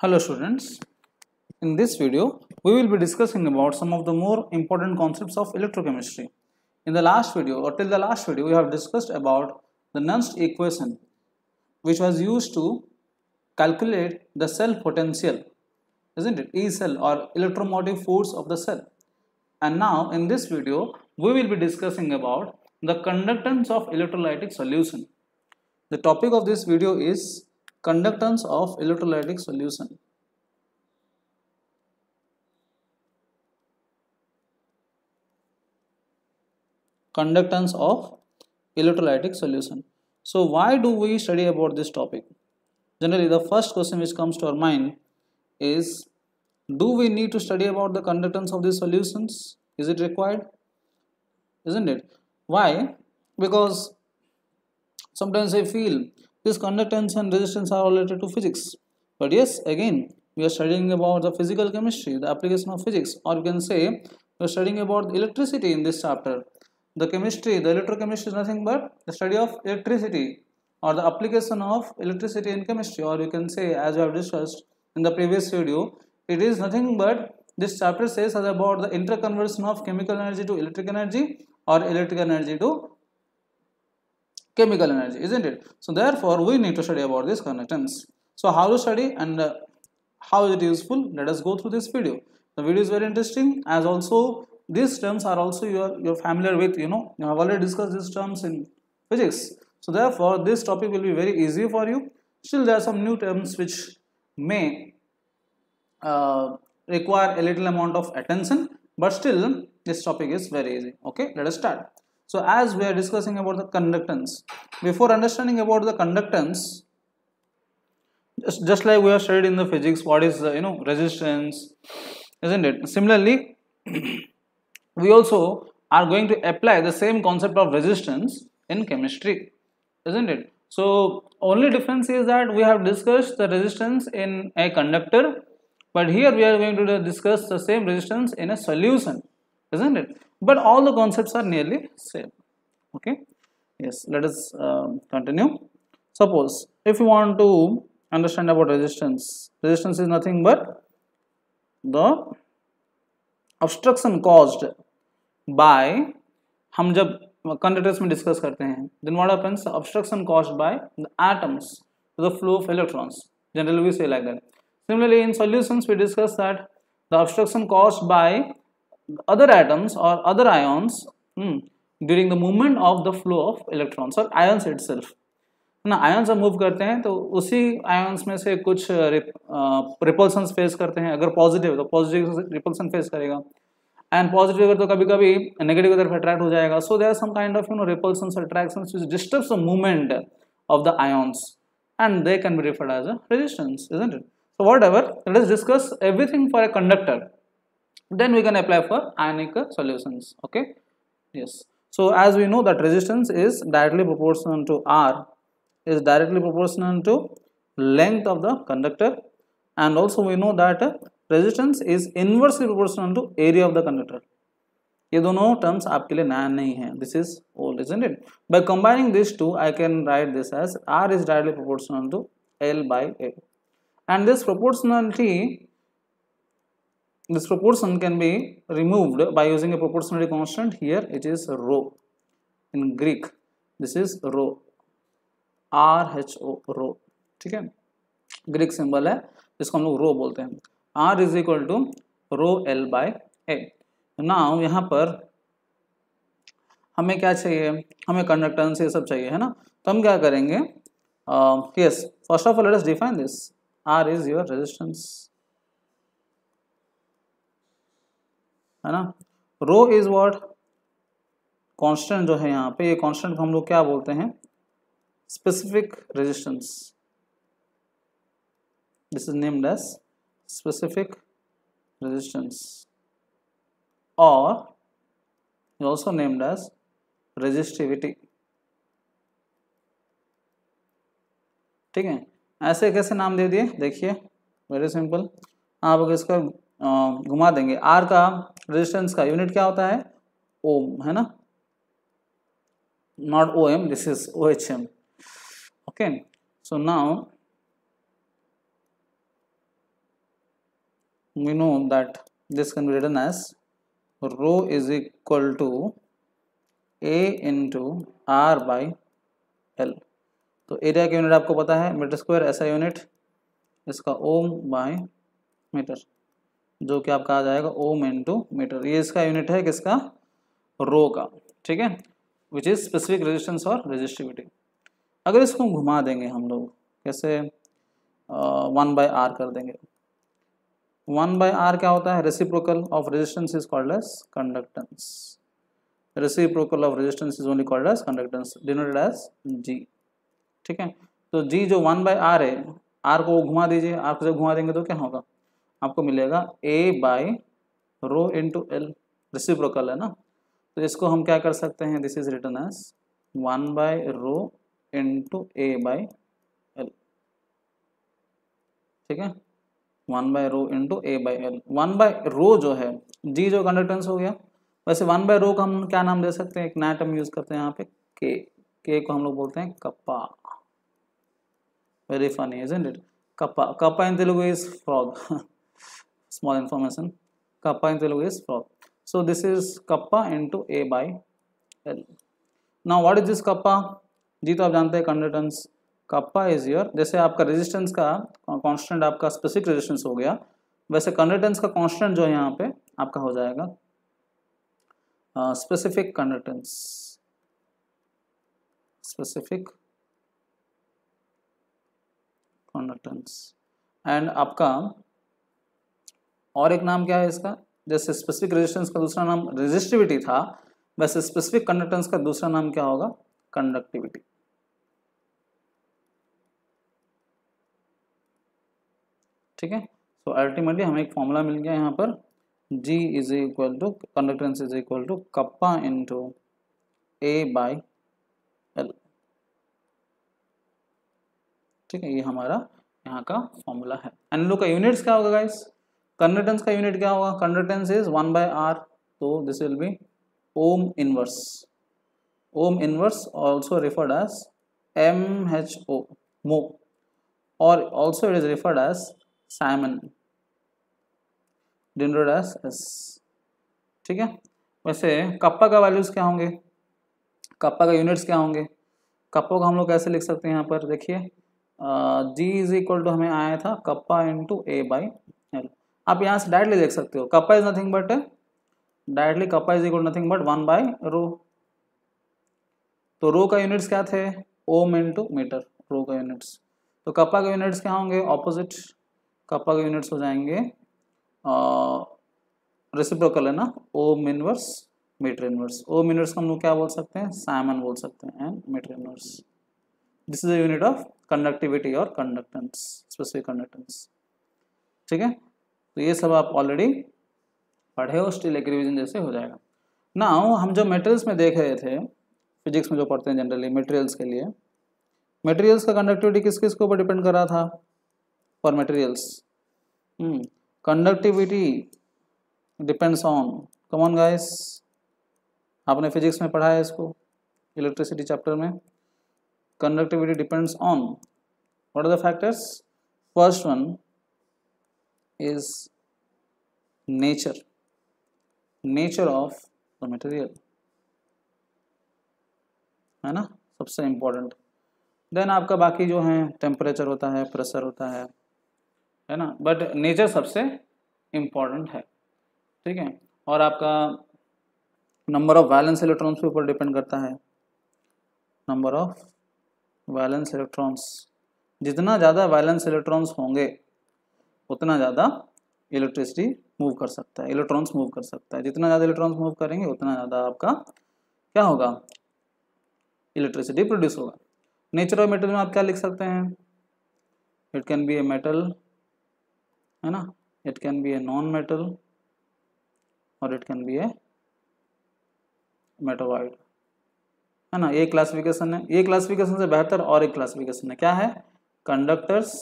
Hello students, in this video we will be discussing about some of the more important concepts of electrochemistry. In the last video or till the last video we have discussed about the Nernst equation which was used to calculate the cell potential, isn't it, E cell or electromotive force of the cell. And now in this video we will be discussing about the conductance of electrolytic solution. The topic of this video is conductance of electrolytic solution. Conductance of electrolytic solution. So why do we study about this topic? Generally the first question which comes to our mind is, do we need to study about the conductance of these solutions? Is it required? Isn't it? Why? Because sometimes I feel this conductance and resistance are related to physics. But yes, again, we are studying about the physical chemistry, the application of physics, or you can say we are studying about electricity in this chapter. The chemistry, the electrochemistry is nothing but the study of electricity or the application of electricity in chemistry, or you can say, as we have discussed in the previous video, it is nothing but this chapter says about the interconversion of chemical energy to electric energy or electric energy to chemical energy, isn't it? So therefore we need to study about this conductance. So how to study and how is it useful? Let us go through this video. The video is very interesting, as also these terms are also you're familiar with, you have already discussed these terms in physics. So therefore this topic will be very easy for you. Still there are some new terms which may require a little amount of attention, but still this topic is very easy. Okay, let us start. So as we are discussing about the conductance, before understanding about the conductance, just like we have studied in the physics, what is resistance, isn't it? Similarly, we also are going to apply the same concept of resistance in chemistry, isn't it? So only difference is that we have discussed the resistance in a conductor, but here we are going to discuss the same resistance in a solution, isn't it? But all the concepts are nearly same. Okay, yes, let us continue. Suppose if you want to understand about resistance, resistance is nothing but the obstruction caused by, हम जब conductors में discuss करते हैं, then what happens? Obstruction caused by the atoms to the flow of electrons. Generally we say like that. Similarly in solutions we discuss that the obstruction caused by other atoms or other ions during the movement of the flow of electrons or ions itself. ना ions जब move करते हैं तो उसी ions में से कुछ रिपल्सन्स face करते हैं. अगर पॉजिटिव तो पॉजिटिव रिपल्सन फेस करेगा, एंड पॉजिटिव अगर तो कभी कभी नेगेटिव की तरफ अट्रैक्ट हो जाएगा. So there are some kind of repulsions attractions which disturbs the movement of the ions and they can be referred as a resistance, isn't it? So whatever, let us discuss everything for a conductor, then we can apply for ionic solutions. Okay, yes. So as we know that resistance is directly proportional to R, is directly proportional to length of the conductor, and also we know that resistance is inversely proportional to area of the conductor. ये दोनों terms आपके लिए नया नहीं है, this is old, isn't it? By combining these two I can write this as R is directly proportional to L by A, and this proportion can be removed by using a proportionality constant. Here it is rho, in Greek this is rho, RHO, rho. ठीक है, Greek symbol है जिसको हम लोग रो बोलते हैं. R is equal to rho L by A. Now यहाँ पर हमें क्या चाहिए, हमें कंडक्टेंस ये सब चाहिए, है ना. तो हम क्या करेंगे, yes, first of all let us define this. R is your resistance, है ना. रो इज व्हाट, कांस्टेंट जो है यहाँ पे, ये कांस्टेंट को हम लोग क्या बोलते हैं, specific resistance. This is named as specific resistance, or also named as resistivity. ठीक है, ऐसे कैसे नाम दे दिए, देखिए वेरी सिंपल. आप अगर इसका घुमा देंगे, आर का रेजिस्टेंस का यूनिट क्या होता है, ओम, है ना, not O M, this is O H M. Okay, so now we know that this can be written as rho is equal to A into R by L। तो area की unit आपको पता है metre square, ऐसा unit इसका ओम bye metre, जो कि आपका आ जाएगा ओम इंटू मीटर। ये इसका यूनिट है किसका, रो का, ठीक है, विच इज स्पेसिफिक रेजिस्टेंस और रेजिस्टिविटी। अगर इसको घुमा देंगे हम लोग, कैसे, 1/R कर देंगे। 1/R क्या होता है, reciprocal of resistance is called as conductance. Reciprocal of resistance is only called as conductance, denoted as G, ठीक है। तो G जो 1/R है, R को घुमा दीजिए, R को जब घुमा देंगे तो क्या होगा, आपको मिलेगा A by rho into L, reciprocal है ना। तो इसको हम क्या कर सकते हैं, दिस इज रिटन एज 1/रो इंटू A बाई एल, ठीक है, 1/रो इंटू A बाई एल। 1/रो जो है, G जो कंडक्टेंस हो गया, वैसे 1/रो का हम क्या नाम दे सकते हैं, एक नया टर्म यूज करते हैं यहाँ पे, के को हम लोग बोलते हैं kappa. Very funny isn't it, kappa. Kappa in Telugu is frog, small information, kappa in Telugu is frog. So this is kappa into A by L. Now what is this kappa, जी तो आप जानते हैं कंडक्टेंस, कप्पा इज योर, जैसे आपका resistance का constant आपका specific resistance हो गया, वैसे कंडक्टेंस का कांस्टेंट जो है यहाँ पे आपका हो जाएगा specific conductance, specific conductance. And आपका और एक नाम क्या है इसका, जैसे स्पेसिफिक रेजिस्टेंस का दूसरा नाम रेजिस्टिविटी था, वैसे स्पेसिफिक कंडक्टेंस का दूसरा नाम क्या होगा, कंडक्टिविटी, ठीक है। सो अल्टीमेटली हमें एक फॉर्मूला मिल गया यहाँ पर, G is equal to conductance is equal to kappa into A by L, ठीक है, ये हमारा यहाँ का फॉर्मूला है। एंड लोग का यूनिट्स क्या होगा गाइस, कंडक्टेंस का यूनिट क्या होगा, कंडक्टेंस इज 1/R, तो this will be ohm inverse, ohm inverse also referred as MHO, mho, और also it is referred as siemens, denoted as S, ठीक है। वैसे कप्पा का वैल्यूज क्या होंगे, कप्पा का यूनिट्स क्या होंगे, कप्पा को हम लोग कैसे लिख सकते हैं, यहाँ पर देखिए, G इज इक्वल टू हमें आया था kappa into A by L. आप यहाँ से डायरेक्टली देख सकते हो, kappa is nothing but, directly kappa is equal nothing but 1/रो। तो रो का यूनिट्स क्या थे, ओम इंटू मीटर, रो का यूनिट्स। तो कप्पा के यूनिट्स क्या होंगे, ऑपोजिट, कप्पा के यूनिट्स हो जाएंगे रेसिप्रोकल है ना, ohm inverse meter inverse. Ohm inverse हम लोग क्या बोल सकते हैं, साइमन बोल सकते हैं, and meter inverse. This is the unit of conductivity और कंडक्टेंस, स्पेसिफिक कंडक्टेंस, ठीक है। तो ये सब आप ऑलरेडी पढ़े हो, स्टिल एक रिवीजन जैसे हो जाएगा। नाउ हम जो मटेरियल्स में देख रहे थे, फिजिक्स में जो पढ़ते हैं जनरली मटेरियल्स के लिए, मटेरियल्स का कंडक्टिविटी किस किस के ऊपर डिपेंड कर रहा था, for materials conductivity depends on, come on guys, आपने फिजिक्स में पढ़ा है इसको, इलेक्ट्रिसिटी चैप्टर में, conductivity depends on what are the factors, first one is nature of the material, है ना, सबसे important। देन आपका बाकी जो है टेम्परेचर होता है, प्रेशर होता है ना, बट नेचर सबसे इम्पॉर्टेंट है, ठीक है। और आपका नंबर ऑफ वैलेंस इलेक्ट्रॉन्स के ऊपर डिपेंड करता है, नंबर ऑफ वैलेंस इलेक्ट्रॉन्स, जितना ज़्यादा वैलेंस इलेक्ट्रॉन्स होंगे उतना ज़्यादा इलेक्ट्रिसिटी मूव कर सकता है, इलेक्ट्रॉन्स मूव कर सकता है, जितना ज़्यादा इलेक्ट्रॉन्स मूव करेंगे उतना ज़्यादा आपका क्या होगा, इलेक्ट्रिसिटी प्रोड्यूस होगा। नेचर ऑफ मेटल में आप क्या लिख सकते हैं, it can be a metal, है ना, it can be a non metal, और it can be a metalloid, है ना। ये क्लासिफिकेशन है, ये क्लासिफिकेशन से बेहतर और एक क्लासिफिकेशन है, क्या है, कंडक्टर्स,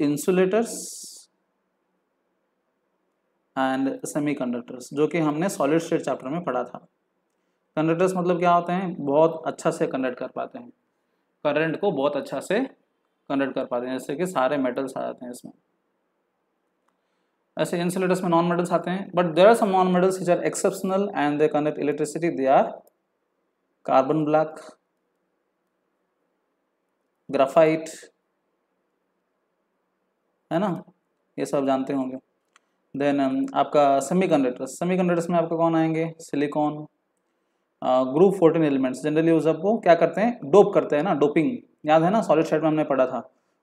इंसुलेटर्स एंड सेमीकंडक्टर्स, जो कि हमने सॉलिड स्टेट चैप्टर में पढ़ा था। कंडक्टर्स मतलब क्या होते हैं, बहुत अच्छा से कंडक्ट कर पाते हैं, करंट को बहुत अच्छा से कंडक्ट कर पाते हैं, जैसे कि सारे मेटल्स आ जाते हैं इसमें, ऐसे इंसुलेटर्स में नॉन मेटल्स आते हैं, but there are some non metals which are exceptional and they conduct electricity. They are carbon black, graphite, है ना, ये सब जानते होंगे. देन आपका सेमीकंडक्टर्स में आपका कौन आएंगे, सिलिकॉन. ग्रुप 14 एलिमेंट्स जनरली वो सबको क्या करते हैं, डोप करते हैं ना, डोपिंग याद है ना, सॉलिड स्टेट में हमने पढ़ा था.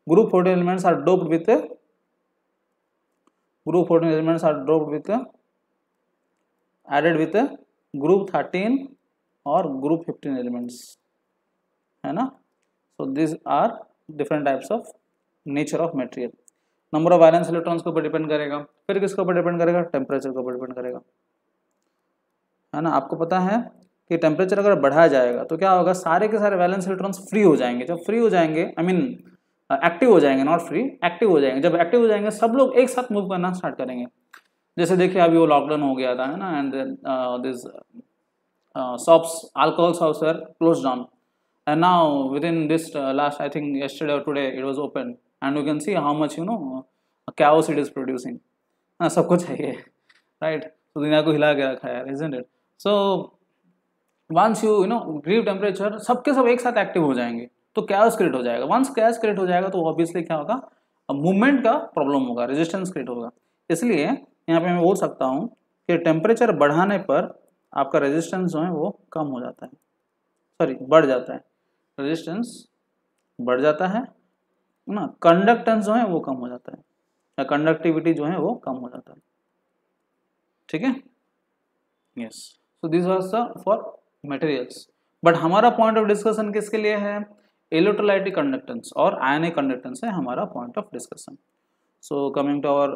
Group 14 elements are doped with added with group 13 और ग्रुप 15 एलिमेंट्स, है ना. So this are different types of nature of material. Number of valence electrons के ऊपर डिपेंड करेगा. फिर किसके ऊपर डिपेंड करेगा, टेम्परेचर के ऊपर डिपेंड करेगा, है ना. आपको पता है कि टेम्परेचर अगर बढ़ाया जाएगा तो क्या होगा, सारे के सारे वैलेंस इलेक्ट्रॉन्स फ्री हो जाएंगे. जब फ्री हो जाएंगे, आई मीन एक्टिव हो जाएंगे, नॉट फ्री, एक्टिव हो जाएंगे. जब एक्टिव हो जाएंगे सब लोग एक साथ मूव करना स्टार्ट करेंगे. जैसे देखिए अभी वो लॉकडाउन हो गया था, है ना, and this shops, alcohol shops are close down, and now with in this last I think yesterday or today it was open, and you can see how much chaos it is producing. हाँ, सबको चाहिए, right. तो दुनिया को हिला के रखा है, isn't it? So once you grieve temperature, सबके सब एक साथ एक्टिव हो जाएंगे तो chaos क्रिएट हो जाएगा. वंस chaos क्रिएट हो जाएगा तो ऑब्वियसली क्या होगा, मूवमेंट का प्रॉब्लम होगा, रेजिस्टेंस क्रिएट होगा. इसलिए यहाँ पे मैं बोल सकता हूँ कि टेम्परेचर बढ़ाने पर आपका रेजिस्टेंस जो है वो कम हो जाता है, सॉरी बढ़ जाता है, रेजिस्टेंस बढ़ जाता है ना, कंडक्टेंस जो है वो कम हो जाता है, या कंडक्टिविटी जो है वो कम हो जाता है. ठीक है, yes. So this was for materials. But हमारा पॉइंट ऑफ डिस्कशन किसके लिए है, इलेक्ट्रोलाइटिक कंडक्टेंस और आयनिक कंडक्टेंस है हमारा point of discussion. So coming to our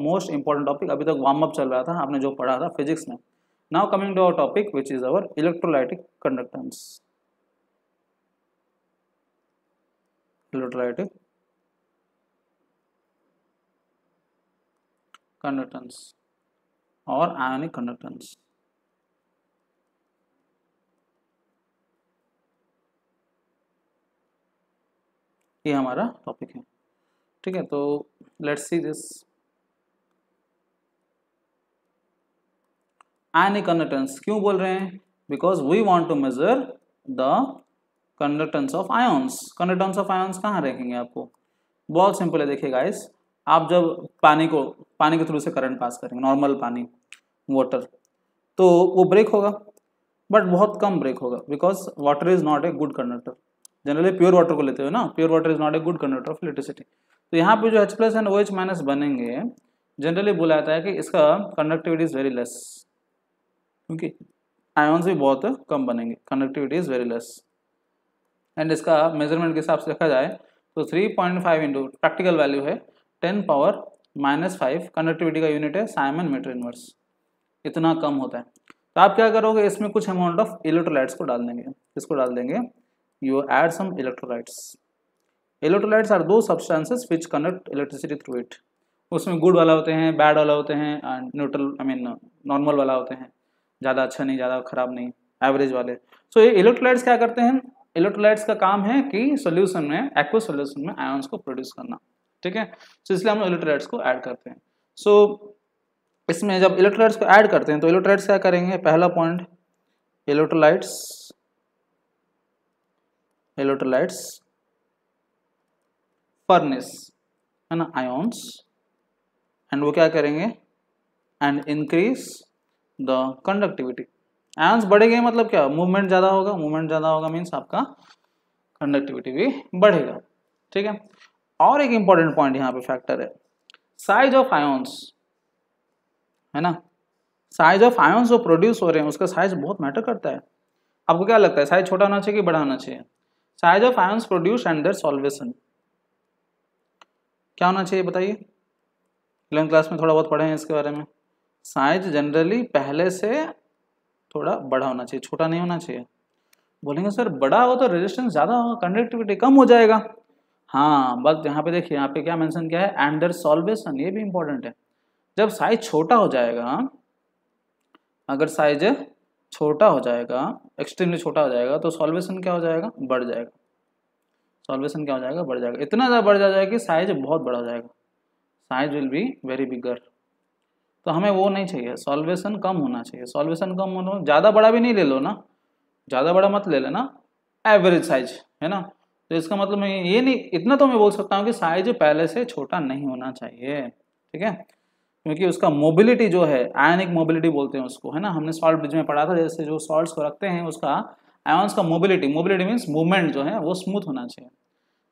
most important topic, अभी तक वार्म अप चल रहा था, आपने जो पढ़ा था फिजिक्स में. Now coming to our topic which is our electrolytic conductance. Electrolytic conductance और आयनिक कंडक्टेंस. ये हमारा टॉपिक है. ठीक है, तो let's see this. Ionic conductance क्यों बोल रहे हैं, because we want to measure the conductance of ions. Conductance of ions कहाँ रखेंगे आपको, बहुत सिंपल है. देखिए गाइस, आप जब पानी के थ्रू से करंट पास करेंगे, नॉर्मल पानी, वाटर, तो वो ब्रेक होगा, बट बहुत कम ब्रेक होगा, because water is not a good conductor. Generally pure water को लेते हो ना, pure water is not a good conductor of electricity. तो यहाँ पे जो H+ एंड OH- बनेंगे, जनरली बोला जाता है कि इसका कंडक्टिविटी इज वेरी लेस, क्योंकि आयंस भी बहुत कम बनेंगे, conductivity is very less. And इसका मेजरमेंट के हिसाब से देखा जाए तो 3.5 इंटू प्रैक्टिकल वैल्यू है 10⁻⁻⁵. कंडक्टिविटी का यूनिट है साइमन मीटर इनवर्स, इतना कम होता है. तो आप क्या करोगे, इसमें कुछ अमाउंट ऑफ इलेक्ट्रोलाइट्स को डाल देंगे. इसको डाल देंगे, you add some electrolytes. Electrolytes are those substances which conduct electricity through it. उसमें गुड वाला होते हैं, बैड वाला होते हैं, न्यूट्रल आई मीन नॉर्मल वाला होते हैं, ज़्यादा अच्छा नहीं, ज़्यादा खराब नहीं, एवरेज वाले. सो ये इलेक्ट्रोलाइट्स क्या करते हैं, इलेक्ट्रोलाइट्स का काम है कि सॉल्यूशन में, एक्वस सॉल्यूशन में आयंस को प्रोड्यूस करना. ठीक है, तो इसलिए हम इलेक्ट्रोलाइट्स को ऐड करते हैं. सो इसमें जब इलेक्ट्रोलाइट्स को ऐड करते हैं तो इलेक्ट्रोलाइट्स क्या करेंगे, पहला पॉइंट, इलेक्ट्रोलाइट्स फर्नेस, है ना, आयंस, एंड वो क्या करेंगे, and increase the conductivity. Ions बढ़ेंगे मतलब क्या, मूवमेंट ज़्यादा होगा, मूवमेंट ज़्यादा होगा मीन्स आपका कंडक्टिविटी भी बढ़ेगा. ठीक है, और एक इंपॉर्टेंट पॉइंट यहाँ पे फैक्टर है, साइज ऑफ आयंस, है ना. साइज ऑफ आयंस जो प्रोड्यूस हो रहे हैं उसका साइज बहुत मैटर करता है. आपको क्या लगता है, साइज छोटा होना चाहिए कि बड़ा होना चाहिए, size of ions produce and their solvation क्या होना चाहिए बताइए. 11th क्लास में थोड़ा बहुत पढ़े हैं इसके बारे में. साइज जनरली पहले से थोड़ा बड़ा होना चाहिए, छोटा नहीं होना चाहिए. बोलेंगे सर बड़ा हो तो रेजिस्टेंस ज़्यादा होगा, कंडक्टिविटी कम हो जाएगा. हाँ, बस यहाँ पे देखिए, यहाँ पे क्या मेंशन किया है, एंड देयर सॉल्वेशन, ये भी इंपॉर्टेंट है. जब साइज छोटा हो जाएगा, अगर साइज छोटा हो जाएगा, एक्सट्रीमली छोटा हो जाएगा, तो सॉल्वेशन क्या हो जाएगा, बढ़ जाएगा. सॉल्वेशन क्या हो जाएगा, बढ़ जाएगा. इतना ज़्यादा बढ़ जाएगा कि साइज बहुत बड़ा हो जाएगा, साइज विल बी वेरी बिगर. तो हमें वो नहीं चाहिए, सॉल्वेशन कम होना चाहिए। सॉल्वेशन कम होना, ज़्यादा बड़ा भी नहीं ले लो ना, ज़्यादा बड़ा मत ले लेना, एवरेज साइज है ना। तो इसका मतलब मैं ये नहीं, इतना तो मैं बोल सकता हूँ कि साइज पहले से छोटा नहीं होना चाहिए, ठीक है, क्योंकि उसका मोबिलिटी जो है, आयनिक मोबिलिटी बोलते हैं उसको, है ना, हमने सॉल्ट ब्रिज में पढ़ा था, जैसे जो सॉल्ट्स को रखते हैं उसका आयंस का मोबिलिटी, मोबिलिटी मीन्स मूवमेंट जो है वो स्मूथ होना चाहिए।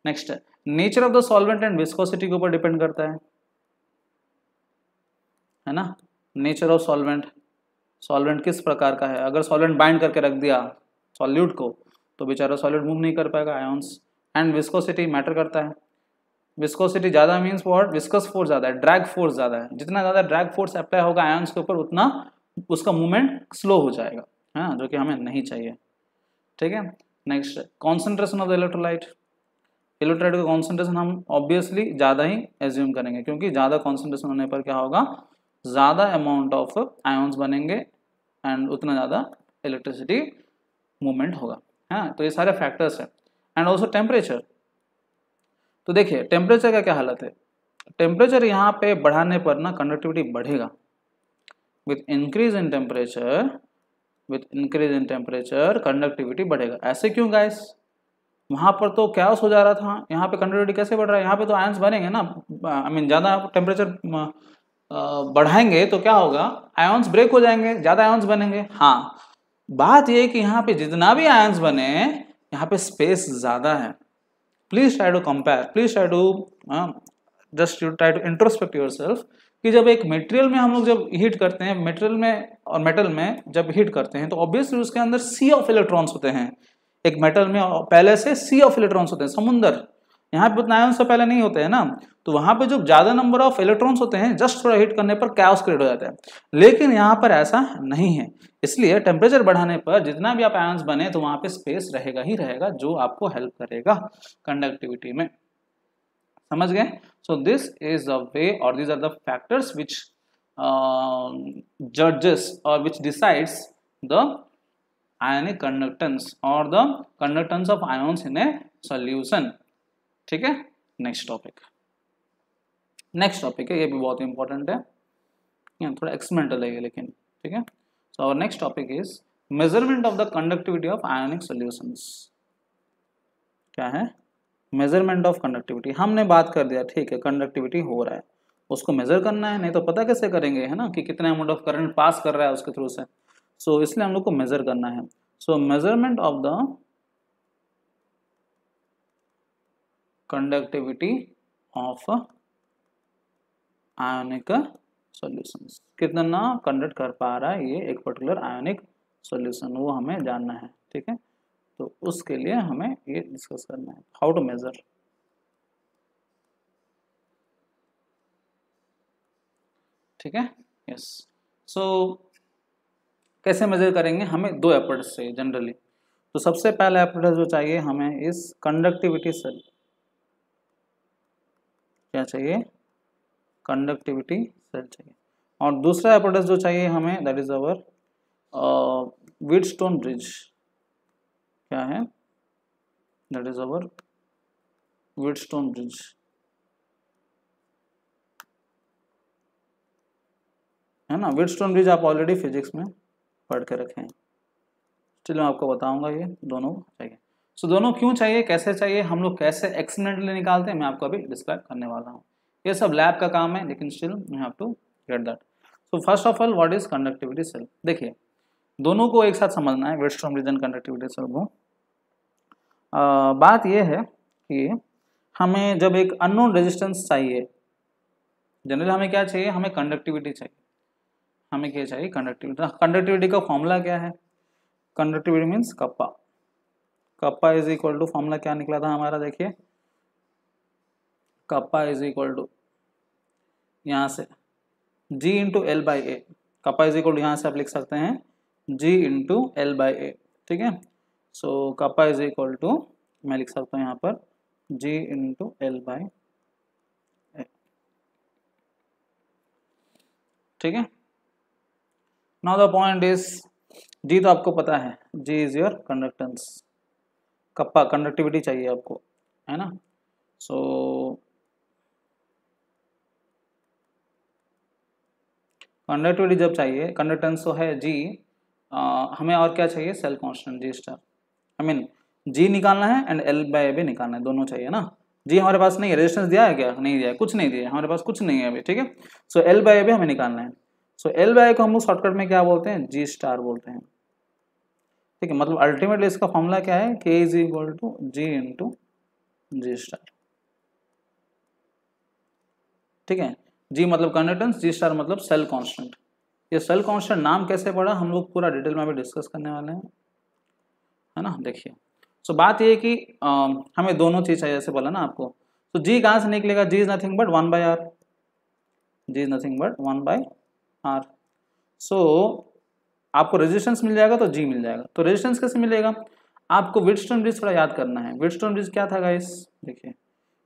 Next, nature of the solvent and viscosity के ऊपर डिपेंड करता है ना, नेचर ऑफ सॉल्वेंट, सॉल्वेंट किस प्रकार का है। अगर सॉल्वेंट बाइंड करके रख दिया सॉल्यूट को तो बेचारा सॉल्यूट मूव नहीं कर पाएगा, आयंस। एंड विस्कोसिटी मैटर करता है, विस्कोसिटी ज़्यादा मीन्स व्हाट, विस्कस फोर्स ज़्यादा है, ड्रैग फोर्स ज़्यादा है, जितना ज़्यादा ड्रैग फोर्स अप्लाई होगा आयंस के ऊपर उतना उसका मूवमेंट स्लो हो जाएगा, हाँ, जो कि हमें नहीं चाहिए, ठीक है। Next, concentration of the electrolyte, electrolyte का कॉन्सेंट्रेशन हम ऑब्वियसली ज़्यादा ही एज्यूम करेंगे, क्योंकि ज़्यादा कॉन्सेंट्रेशन होने पर क्या होगा, ज़्यादा अमाउंट ऑफ आयंस बनेंगे एंड उतना ज़्यादा इलेक्ट्रिसिटी मूवमेंट होगा, हाँ। तो ये सारे फैक्टर्स हैं। एंड ऑल्सो टेम्परेचर, तो देखिए टेम्परेचर का क्या हालत है, टेम्परेचर यहाँ पे बढ़ाने पर ना कंडक्टिविटी बढ़ेगा, with increase in temperature, with increase in temperature conductivity बढ़ेगा। ऐसे क्यों गाइस, वहां पर तो कैओस हो जा रहा था, यहाँ पे कंडक्टिविटी कैसे बढ़ रहा है, यहाँ पे तो आयंस बनेंगे ना, आई मीन ज़्यादा टेम्परेचर बढ़ाएंगे तो क्या होगा, आयंस ब्रेक हो जाएंगे, ज़्यादा आयंस बनेंगे, हाँ। बात ये है कि यहाँ पे जितना भी आयंस बने, यहाँ पे स्पेस ज़्यादा है। Please try to compare, please try to just you try to introspect yourself, कि जब एक मटेरियल में हम लोग जब हीट करते हैं, मटेरियल में और मेटल में जब हीट करते हैं तो ऑब्वियसली उसके अंदर सी ऑफ इलेक्ट्रॉन्स होते हैं। एक मेटल में पहले से सी ऑफ इलेक्ट्रॉन्स होते हैं, समुंदर, यहाँ पे उतना आयंस तो पहले नहीं होते हैं ना, तो वहां पे जो ज्यादा नंबर ऑफ इलेक्ट्रॉन्स होते हैं जस्ट थोड़ा हीट करने पर कैओस क्रिएट हो जाता है, लेकिन यहाँ पर ऐसा नहीं है। इसलिए टेम्परेचर बढ़ाने पर जितना भी आप आयंस बने तो वहां पे स्पेस रहेगा ही रहेगा, जो आपको हेल्प करेगा कंडक्टिविटी में, समझ गए। So this is the way और these are the factors which judges or which decides the ionic conductance or the conductance of ions in a solution, ठीक है। नेक्स्ट टॉपिक है, ये भी बहुत इंपॉर्टेंट है, थोड़ा एक्सपेरिमेंटल है ये लेकिन, ठीक है। So our next topic is measurement of the conductivity of ionic solutions. क्या है, मेजरमेंट ऑफ कंडक्टिविटी, हमने बात कर दिया, ठीक है, कंडक्टिविटी हो रहा है, उसको मेजर करना है, नहीं तो पता कैसे करेंगे, है ना, कि कितना अमाउंट ऑफ करंट पास कर रहा है उसके थ्रू से। सो इसलिए हम लोग को मेजर करना है। सो measurement of the conductivity of ionic solutions, कितना कंडक्ट कर पा रहा है ये एक पर्टिकुलर आयोनिक सॉल्यूशन, वो हमें जानना है, ठीक है। तो उसके लिए हमें ये डिस्कस करना है, हाउ टू मेजर, ठीक है। यस, सो कैसे मेजर करेंगे, हमें दो एपर्ट्स चाहिए जनरली। तो सबसे पहला एपर्ट्स जो चाहिए हमें इस कंडक्टिविटी सेल, क्या चाहिए, कंडक्टिविटी सेल चाहिए। और दूसरा एपर्ट्स जो चाहिए हमें, that is our Wheatstone bridge, क्या है, that is our Wheatstone bridge, है ना। व्हीटस्टोन ब्रिज आप ऑलरेडी फिजिक्स में पढ़ के रखे हैं, चलो मैं आपको बताऊंगा, ये दोनों चाहिए। सो दोनों क्यों चाहिए, कैसे चाहिए, हम लोग कैसे एक्सपेरिमेंटली निकालते हैं, मैं आपको अभी डिस्क्राइब करने वाला हूँ। ये सब लैब का काम है, लेकिन still you have to get that. So first of all what is conductivity cell, देखिए दोनों को एक साथ समझना है, Wheatstone bridge and conductivity cell को। बात यह है कि हमें जब एक अननोन रेजिस्टेंस चाहिए, जनरली हमें क्या चाहिए, हमें कंडक्टिविटी चाहिए, हमें क्या चाहिए, कंडक्टिविटी। कंडक्टिविटी का फॉर्मूला क्या है, conductivity means kappa, kappa is equal to, formula क्या निकला था हमारा, देखिए कप्पा इज इक्वल टू यहाँ से G into L by A, kappa is equal to यहाँ से आप लिख सकते हैं G into L by A, ठीक है। So kappa is equal to, मैं लिख सकता हूँ यहाँ पर G into L by A, ठीक है। Now the point is, G तो आपको पता है, G is your conductance, kappa conductivity चाहिए आपको, है ना। सो कंडक्टिविटी जब चाहिए, कंडक्टेंस तो है जी, हमें और क्या चाहिए, cell constant G star, I mean G निकालना है एंड एल बाय ए भी निकालना है, दोनों चाहिए ना। जी हमारे पास नहीं है, रेजिस्टेंस दिया है क्या, नहीं दिया है, कुछ नहीं दिया है हमारे पास, कुछ नहीं है अभी, ठीक है। सो एल बाय ए भी हमें निकालना है। सो एल बाय ए को हम लोग शॉर्टकट में क्या बोलते हैं, जी स्टार बोलते हैं, ठीक है। मतलब अल्टीमेटली इसका फॉर्मूला क्या है, K is equal to G into G star, ठीक है। जी मतलब कंडक्टेंस, जी स्टार मतलब सेल कांस्टेंट। ये सेल कांस्टेंट नाम कैसे पड़ा हम लोग पूरा डिटेल में भी डिस्कस करने वाले हैं, है ना। देखिए सो बात ये है कि हमें दोनों चीज चाहिए, जैसे बोला ना आपको। तो जी कहाँ से निकलेगा, G is nothing but 1/r, G is nothing but 1/r। So आपको रेजिस्टेंस मिल जाएगा तो जी मिल जाएगा। तो रेजिस्टेंस कैसे मिलेगा, आपको व्हीटस्टोन ब्रिज थोड़ा याद करना है। व्हीटस्टोन ब्रिज क्या था गाइस, देखिए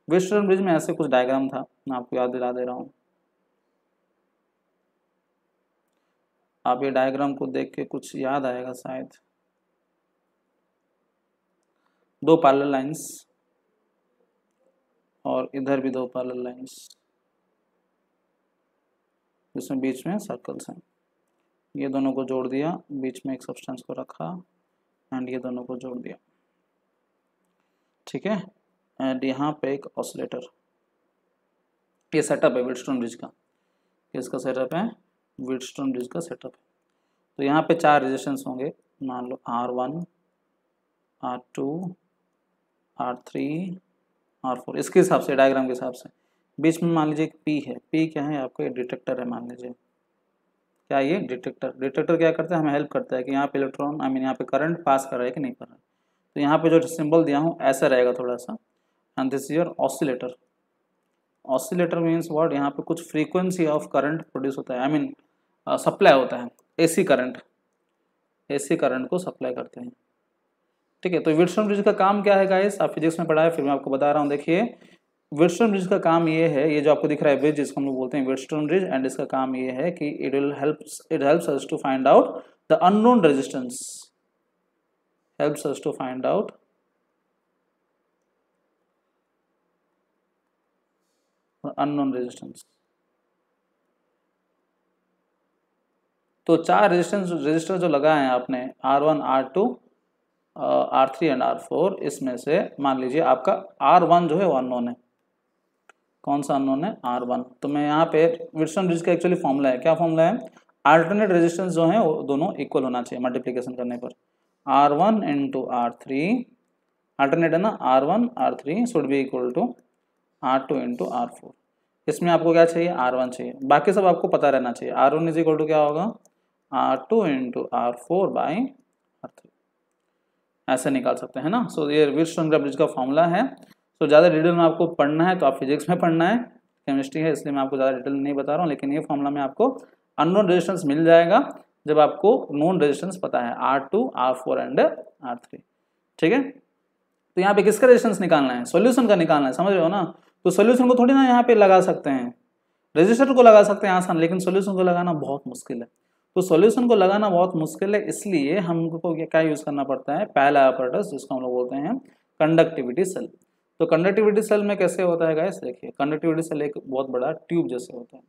व्हीटस्टोन ब्रिज में ऐसे कुछ डायग्राम था, मैं आपको याद दिला दे रहा हूँ। आप ये डायग्राम को देख के कुछ याद आएगा शायद। दो पैरेलल लाइंस और इधर भी दो पैरेलल लाइंस, जिसमें बीच में सर्कल्स हैं। ये दोनों को जोड़ दिया, बीच में एक सब्सटेंस को रखा एंड ये दोनों को जोड़ दिया, ठीक है। एंड यहाँ पे एक ऑसिलेटर, ये सेटअप है व्हीटस्टोन ब्रिज का, किसका सेटअप है, व्हीटस्टोन ब्रिज का सेटअप है। तो यहाँ पे 4 रेजिस्टेंस होंगे, मान लो R1, R2, R3, R4, इसके हिसाब से, डायग्राम के हिसाब से। बीच में मान लीजिए P है, P क्या है आपको, ये डिटेक्टर है मान लीजिए, क्या ये डिटेक्टर। डिटेक्टर क्या करता है, हमें हेल्प करता है कि यहाँ पे इलेक्ट्रॉन, आई मीन यहाँ पे करंट पास कर रहा है कि नहीं कर रहा है। तो यहाँ पे जो सिंबल दिया हूँ ऐसा रहेगा थोड़ा सा, and this is your oscillator. Oscillator means what, यहाँ पे कुछ फ्रीक्वेंसी ऑफ करंट प्रोड्यूस होता है, आई मीन सप्लाई होता है, एसी करंट, एसी करंट को सप्लाई करते हैं, ठीक है। तो व्हीटस्टोन ब्रिज का काम क्या है गाइस, आप फिजिक्स में पढ़ा है, फिर मैं आपको बता रहा हूँ। देखिए व्हीटस्टोन ब्रिज का काम ये है, ये जो आपको दिख रहा है ब्रिज, जिसको हम लोग बोलते हैं व्हीटस्टोन ब्रिज, एंड इसका काम ये है कि it helps us to find out the unknown resistance, helps us to find out unknown resistance. तो 4 रजिस्टर जो लगाए हैं आपने, R1, R2, R3 and R4, इसमें से मान लीजिए आपका R1 जो है वो अननोन है। कौन सा अननोन है, R1। तो मैं यहाँ पे व्हीटस्टोन ब्रिज का एक्चुअली फॉर्मूला है, क्या फॉर्मूला है, अल्टरनेट रेजिस्टेंस जो है वो दोनों इक्वल होना चाहिए मल्टीप्लिकेशन करने पर। R1 इंटू R3, अल्टरनेट है ना, R1 R3 should be equal to R2 into R4। इसमें आपको क्या चाहिए, R1 चाहिए, बाकी सब आपको पता रहना चाहिए। R1 इज इक्वल टू क्या होगा, R2 into R4 by R3, ऐसे निकाल सकते हैं ना। सो ये व्हीटस्टोन ब्रिज का फॉर्मूला है। सो ज़्यादा डिटेल में आपको पढ़ना है तो आप फिजिक्स में पढ़ना है, केमिस्ट्री है इसलिए मैं आपको ज़्यादा डिटेल नहीं बता रहा हूँ, लेकिन ये फॉर्मूला में आपको अननोन रेजिस्टेंस मिल जाएगा जब आपको नोन रेजिस्टेंस पता है, R2, R4 एंड R3, ठीक है। तो यहाँ पे किसका रेजिस्टेंस निकालना है, सॉल्यूशन का निकालना है, समझ रहे हो ना। तो सॉल्यूशन को थोड़ी ना यहाँ पे लगा सकते हैं, रजिस्टर को लगा सकते हैं आसान, लेकिन सॉल्यूशन को लगाना बहुत मुश्किल है। तो सॉल्यूशन को लगाना बहुत मुश्किल है, इसलिए हमको क्या यूज करना पड़ता है, पहला apparatus जिसको हम लोग बोलते हैं कंडक्टिविटी सेल। तो कंडक्टिविटी सेल में कैसे होता है गाइस, देखिए कंडक्टिविटी सेल एक बहुत बड़ा ट्यूब जैसे होता है,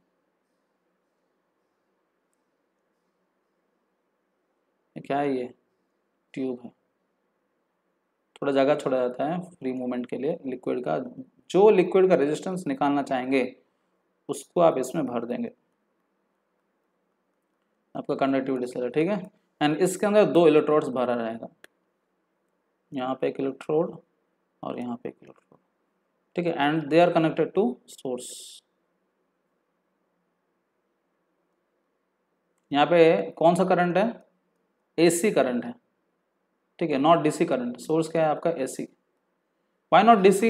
क्या है ये, ट्यूब है। थोड़ा जगह छोड़ा जाता है फ्री मूवमेंट के लिए लिक्विड का, जो लिक्विड का रेजिस्टेंस निकालना चाहेंगे उसको आप इसमें भर देंगे, आपका कंडक्टिविटी सेल है, ठीक है। एंड इसके अंदर 2 इलेक्ट्रोड्स भरा रहेगा, यहाँ पे एक इलेक्ट्रोड और यहाँ पे एक इलेक्ट्रोड, ठीक है। And they are connected to source. यहाँ पे कौन सा करंट है, एसी करंट है, ठीक है, नॉट डीसी करंट। सोर्स क्या है आपका, AC. Why not DC,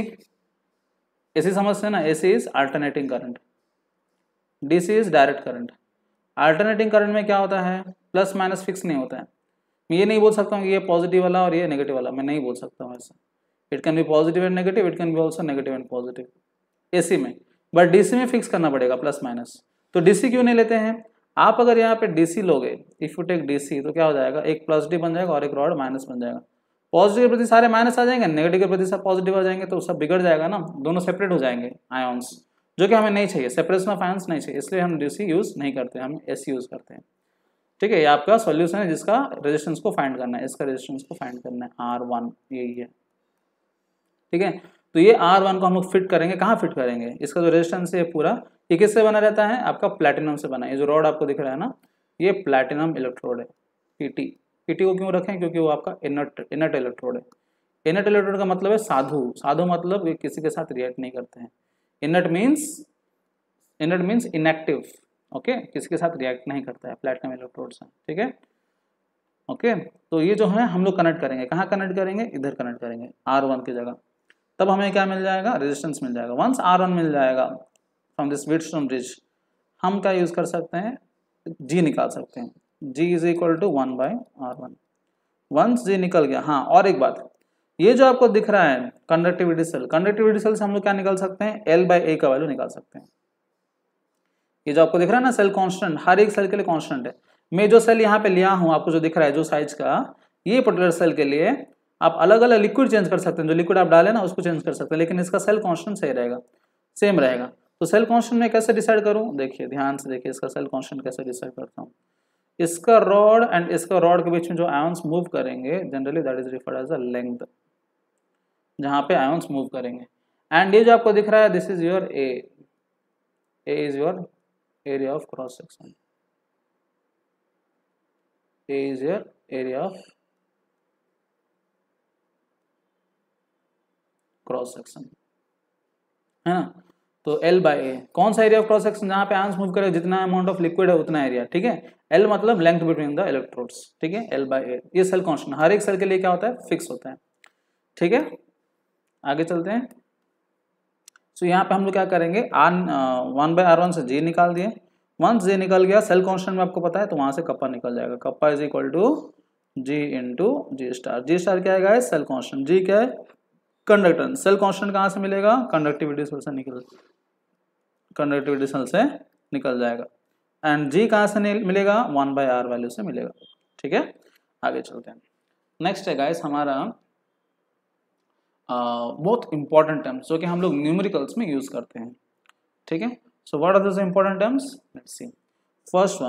AC समझते हैं ना, AC is alternating current, DC is direct current. Alternating current में क्या होता है, प्लस माइनस फिक्स नहीं होता है। मैं ये नहीं बोल सकता हूँ कि ये पॉजिटिव वाला और ये नेगेटिव वाला, मैं नहीं बोल सकता हूँ ऐसा। It can B positive and negative, it can be also negative and positive AC में, बट डीसी में फिक्स करना पड़ेगा प्लस माइनस। तो डीसी क्यों नहीं लेते हैं आप, अगर यहाँ पे डीसी लोगे, इफ यू टेक डीसी, तो क्या हो जाएगा, एक प्लस डी बन जाएगा और एक रॉड माइनस बन जाएगा। पॉजिटिव के प्रति सारे माइनस आ जाएंगे, नेगेटिव के प्रति सब पॉजिटिव आ जाएंगे, तो सब बिगड़ जाएगा ना, दोनों सेपरेट हो जाएंगे आयोन्स। जो कि हमें नहीं चाहिए, सेपरेशन ऑफ आयंस नहीं चाहिए, इसलिए हम DC यूज नहीं करते, हम AC यूज करते हैं। ठीक है, ये आपका सॉल्यूशन है जिसका रेजिस्टेंस को फाइंड करना है, इसका रेजिस्टेंस को फाइंड करना है R1, यही है। ठीक है, तो ये R1 को हम लोग फिट करेंगे, कहाँ फिट करेंगे, इसका जो रेजिस्टेंस है पूरा ये किससे बना रहता है, आपका प्लैटिनम से बना है। ये जो रॉड आपको दिख रहा है ना, ये प्लैटिनम इलेक्ट्रोड है, PT। PT को क्यों रखें, क्योंकि वो आपका इनर्ट इलेक्ट्रोड है। इनर्ट इलेक्ट्रोड का मतलब है साधु, साधु मतलब ये किसी के साथ रिएक्ट नहीं करते हैं। इनर्ट मीन्स इनएक्टिव, ओके, किसी के साथ रिएक्ट नहीं करता है प्लैटिनम इलेक्ट्रोड से। ठीक है, ओके, तो ये जो है हम लोग कनेक्ट करेंगे, कहाँ कनेक्ट करेंगे, इधर कनेक्ट करेंगे R1 की जगह, तब हमें क्या मिल जाएगा, रेजिस्टेंस मिल जाएगा। वंस R1 मिल जाएगा फ्रॉम दिस व्हीटस्टोन ब्रिज, हम क्या यूज कर सकते हैं, G निकाल सकते हैं। G is equal to 1/R1। Once G निकल गया, हाँ और एक बात, ये जो आपको दिख रहा है कंडक्टिविटी सेल, कंडक्टिविटी सेल से हम लोग क्या निकाल सकते हैं, L/A का वैल्यू निकाल सकते हैं। ये जो आपको दिख रहा है ना सेल कांस्टेंट, हर एक सेल के लिए कांस्टेंट है। मैं जो सेल यहाँ पे लिया हूँ, आपको जो दिख रहा है जो साइज का, ये पर्टिकुलर सेल के लिए आप अलग अलग लिक्विड चेंज कर सकते हैं, जो लिक्विड आप डालें ना उसको चेंज कर सकते हैं, लेकिन इसका सेल कांस्टेंट सही रहेगा, सेम रहेगा। तो सेल कांस्टेंट में कैसे डिसाइड करूँ, देखिए ध्यान से देखिए, इसका सेल कांस्टेंट कैसे डिसाइड करता हूँ। इसका रॉड एंड इसका रॉड के बीच में जो आयंस मूव करेंगे, generally that is referred as a length, जहाँ पे आयंस मूव करेंगे। एंड ये जो आपको दिख रहा है, this is your A is your area of cross section, A is your area of cross section, है ना। तो L/A कौन सा एरिया ऑफ क्रॉस सेक्शन, जहाँ पे आयंस मूव करे, जितना अमाउंट ऑफ लिक्विड है उतना एरिया। ठीक है, L मतलब लेंथ बिटवीन द इलेक्ट्रोड्स। ठीक है, L/A, ये सेल कांस्टेंट हर एक सेल के लिए क्या होता है, फिक्स होता है। ठीक है, आगे चलते हैं। सो यहाँ पे हम लोग क्या करेंगे, 1/R1 से G निकाल दिए। वंस G निकल गया, सेल कांस्टेंट में आपको पता है, तो वहां से कप्पा निकल जाएगा। Kappa is equal to G into G star. G star क्या है, सेल कांस्टेंट। G क्या है, कंडक्टेंस। सेल कांस्टेंट कहाँ से मिलेगा, कंडक्टिविटी सेल से निकल जाएगा। एंड G कहाँ से मिलेगा, 1/R वैल्यू से मिलेगा। ठीक है, आगे चलते हैं। नेक्स्ट है गाइस हमारा बहुत इंपॉर्टेंट टर्म्स, जो कि हम लोग न्यूमेरिकल्स में यूज करते हैं। ठीक है, so what are those important terms, let's see. First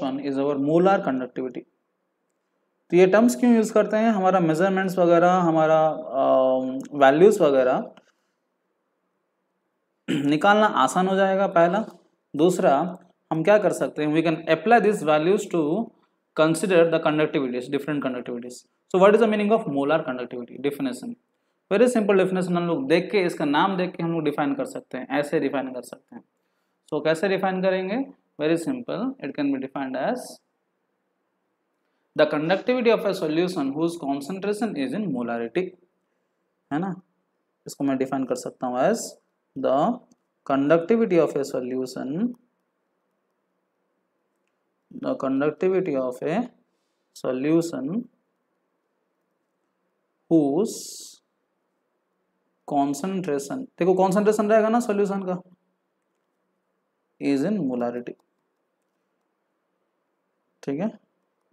one is our molar conductivity. तो ये टर्म्स क्यों यूज करते हैं, हमारा मेजरमेंट्स वगैरह, हमारा वैल्यूज वगैरह निकालना आसान हो जाएगा, पहला। दूसरा, हम क्या कर सकते हैं, we can apply this values to consider the conductivities, different conductivities. So what is the meaning of molar conductivity, definition, very simple definition. हम लोग देख के, इसका नाम देख के हम लोग डिफाइन कर सकते हैं, ऐसे डिफाइन कर सकते हैं। सो कैसे डिफाइन करेंगे, very simple, it can be defined as the conductivity of a solution whose concentration is in molarity, है ना। इसको मैं डिफाइन कर सकता हूँ as the conductivity of a solution, the conductivity of a solution whose concentration, देखो concentration रहेगा ना solution का, is in molarity। ठीक है,